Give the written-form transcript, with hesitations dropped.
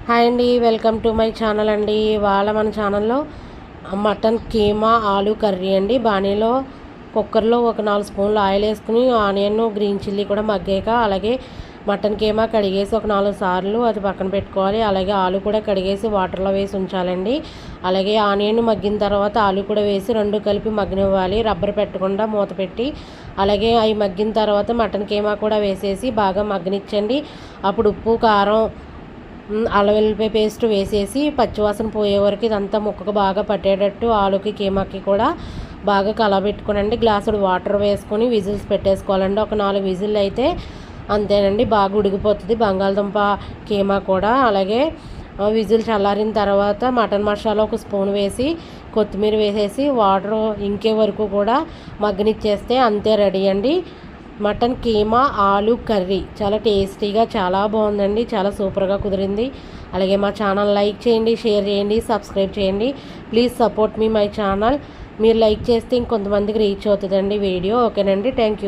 Hi అండి, welcome to my channel అండి. ఇవాళ మన ఛానల్లో మటన్ కీమా ఆలు కర్రీ అండి. బాణీలో కుక్కర్లో ఒక 4 స్పూన్లు ఆయిల్ వేసుకుని ఆనియన్ గ్రీన్ చిల్లీ కూడా మగ్గాక, అలాగే మటన్ కీమా కడిగేసి ఒక 4 సార్లు అది పక్కన పెట్టుకోవాలి. అలాగే ఆలు కూడా కడిగేసి వాటర్లో వేసి ఉంచాలండి. అలాగే ఆనియన్ మగ్గిన తర్వాత ఆలు కూడా వేసి 2 కలిపి మగ్గనివ్వాలి, రబ్బర్ పెట్టకుండా మూత పెట్టి. అలాగే అవి మగ్గిన తర్వాత మటన్ కీమా కూడా వేసేసి బాగా మగ్గనిచ్చండి. అప్పుడు ఉప్పు, కారం, అల్లం వెల్లిపాయ పేస్ట్ వేసేసి పచ్చివాసన పోయే వరకు ఇదంతా ముక్కకు బాగా పట్టేటట్టు ఆలుకి కీమాకి కూడా బాగా కలబెట్టుకోనండి. గ్లాసుడు వాటర్ వేసుకొని విజిల్స్ పెట్టేసుకోవాలండి. ఒక 4 విజిల్ అయితే అంతేనండి, బాగా ఉడికిపోతుంది బంగాళదుంప కీమా కూడా. అలాగే విజిల్ చల్లారిన తర్వాత మటన్ మసాలా ఒక స్పూన్ వేసి కొత్తిమీర వేసేసి వాటర్ ఇంకే వరకు కూడా మగ్గనిచ్చేస్తే అంతే రెడీ అండి. మటన్ కీమా ఆలు కర్రీ చాలా టేస్టీగా చాలా బాగుందండి, చాలా సూపర్గా కుదిరింది. అలాగే మా ఛానల్ లైక్ చేయండి, షేర్ చేయండి, సబ్స్క్రైబ్ చేయండి. Please support me my channel. మీరు లైక్ చేస్తే ఇంకొంతమందికి రీచ్ అవుతుందండి వీడియో. ఓకేనండి, థ్యాంక్ యూ.